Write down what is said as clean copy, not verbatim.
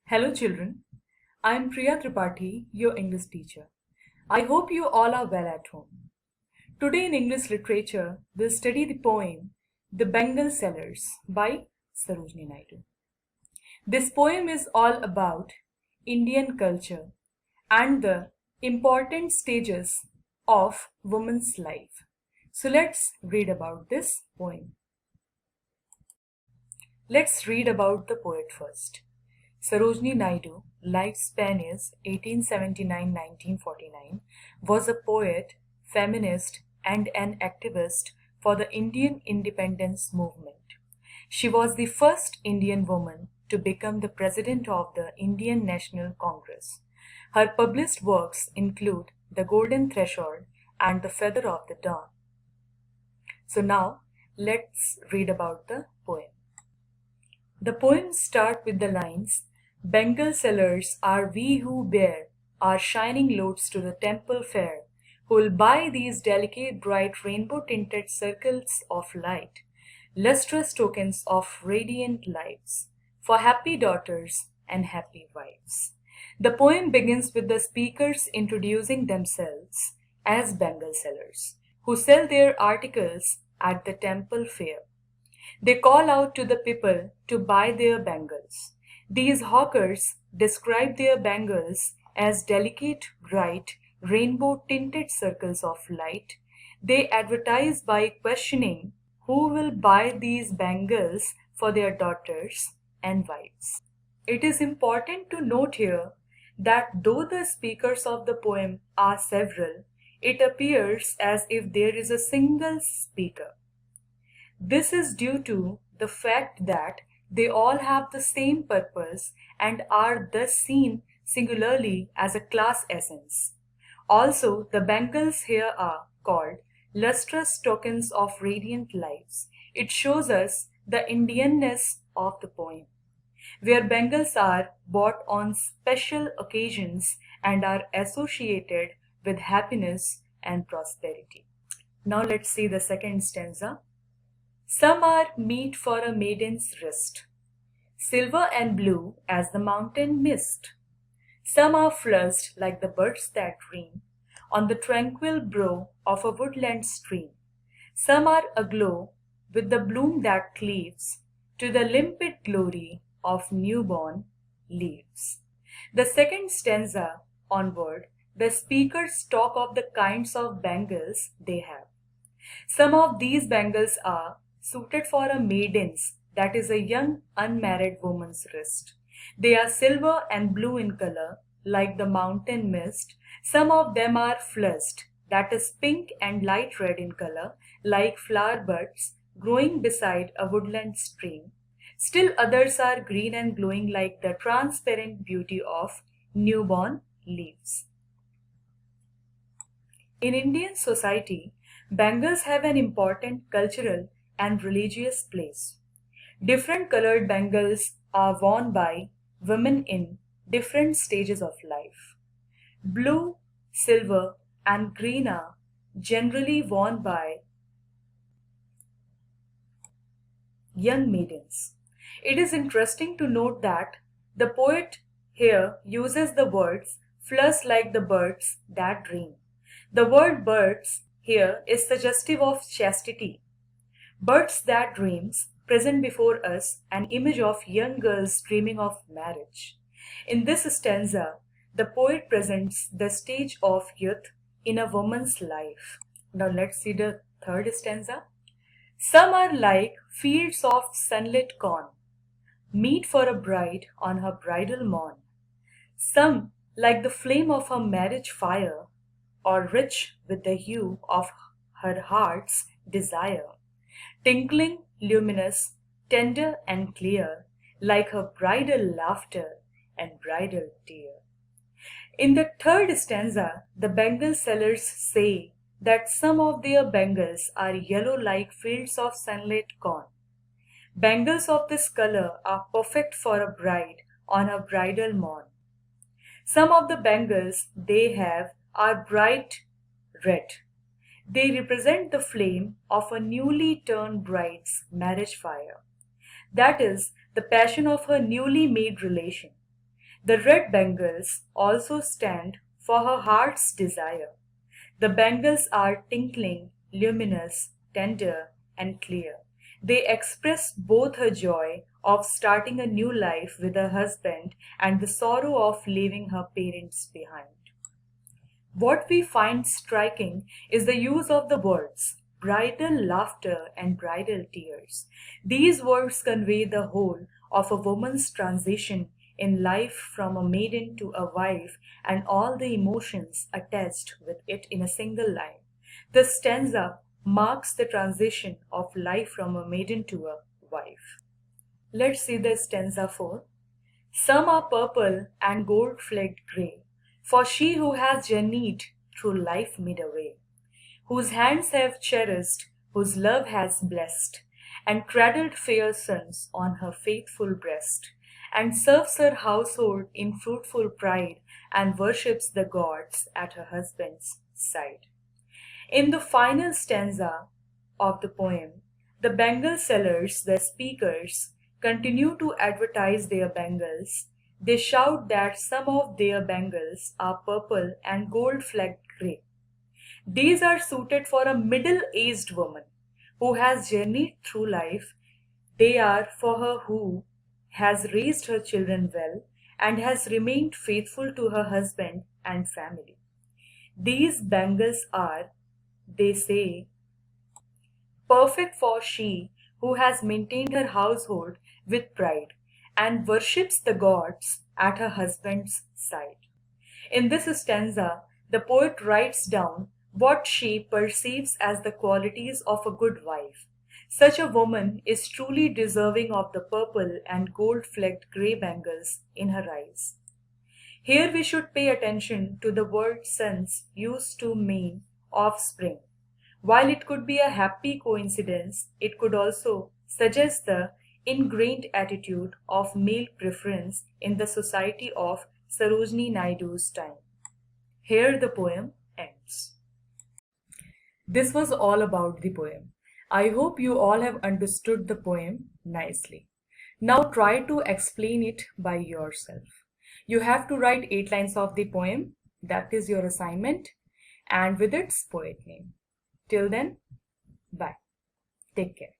Hello, children. I am Priya Tripathi, your English teacher. I hope you all are well at home. Today in English literature, we'll study the poem The Bengal Sellers by Sarojini Naidu. This poem is all about Indian culture and the important stages of woman's life. So let's read about this poem. Let's read about the poet first. Sarojini Naidu, lifespan is 1879-1949, was a poet, feminist, and an activist for the Indian independence movement. She was the first Indian woman to become the president of the Indian National Congress. Her published works include The Golden Threshold and The Feather of the Dawn. So now, let's read about the poem. The poem starts with the lines, Bengal sellers are we who bear our shining loads to the temple fair, who will buy these delicate, bright, rainbow-tinted circles of light, lustrous tokens of radiant lives, for happy daughters and happy wives. The poem begins with the speakers introducing themselves as Bengal sellers, who sell their articles at the temple fair. They call out to the people to buy their bangles. These hawkers describe their bangles as delicate, bright, rainbow-tinted circles of light. They advertise by questioning who will buy these bangles for their daughters and wives. It is important to note here that though the speakers of the poem are several, it appears as if there is a single speaker. This is due to the fact that they all have the same purpose and are thus seen singularly as a class essence. Also, the bangles here are called lustrous tokens of radiant lives. It shows us the Indianness of the poem, where bangles are bought on special occasions and are associated with happiness and prosperity. Now let's see the second stanza. Some are meet for a maiden's wrist, silver and blue as the mountain mist. Some are flushed like the birds that dream on the tranquil brow of a woodland stream. Some are aglow with the bloom that cleaves to the limpid glory of newborn leaves. The second stanza onward, the speakers talk of the kinds of bangles they have. Some of these bangles are suited for a maiden's, that is a young unmarried woman's wrist. They are silver and blue in color, like the mountain mist. Some of them are flushed, that is pink and light red in color, like flower buds growing beside a woodland stream. Still others are green and glowing like the transparent beauty of newborn leaves. In Indian society, bangles have an important cultural and religious place. Different colored bangles are worn by women in different stages of life. Blue, silver, and green are generally worn by young maidens. It is interesting to note that the poet here uses the words flush like the birds that dream. The word birds here is suggestive of chastity. Birds that dreams present before us an image of young girls dreaming of marriage. In this stanza, the poet presents the stage of youth in a woman's life. Now let's see the third stanza. Some are like fields of sunlit corn, meet for a bride on her bridal morn. Some like the flame of her marriage fire, or rich with the hue of her heart's desire, tinkling, luminous, tender and clear, like her bridal laughter and bridal tear. In the third stanza, the Bengal sellers say that some of their bangles are yellow like fields of sunlit corn. Bangles of this color are perfect for a bride on her bridal morn. Some of the bangles they have are bright red. They represent the flame of a newly turned bride's marriage fire. That is, the passion of her newly made relation. The red bangles also stand for her heart's desire. The bangles are tinkling, luminous, tender, and clear. They express both her joy of starting a new life with her husband and the sorrow of leaving her parents behind. What we find striking is the use of the words bridal laughter and bridal tears. These words convey the whole of a woman's transition in life from a maiden to a wife and all the emotions attached with it in a single line. The stanza marks the transition of life from a maiden to a wife. Let's see the stanza 4. Some are purple and gold flecked grey, for she who has journeyed through life midway, whose hands have cherished, whose love has blessed, and cradled fair sons on her faithful breast, and serves her household in fruitful pride, and worships the gods at her husband's side. In the final stanza of the poem, the bangle sellers, the speakers, continue to advertise their bangles. They shout that some of their bangles are purple and gold flecked grey. These are suited for a middle aged woman who has journeyed through life. They are for her who has raised her children well and has remained faithful to her husband and family. These bangles are, they say, perfect for she who has maintained her household with pride and worships the gods at her husband's side. In this stanza, the poet writes down what she perceives as the qualities of a good wife. Such a woman is truly deserving of the purple and gold flecked grey bangles in her eyes. Here we should pay attention to the word sons used to mean offspring. While it could be a happy coincidence, it could also suggest the ingrained attitude of male preference in the society of Sarojini Naidu's time. Here the poem ends. This was all about the poem. I hope you all have understood the poem nicely. Now try to explain it by yourself. You have to write 8 lines of the poem, that is your assignment, and with its poet name. Till then, bye. Take care.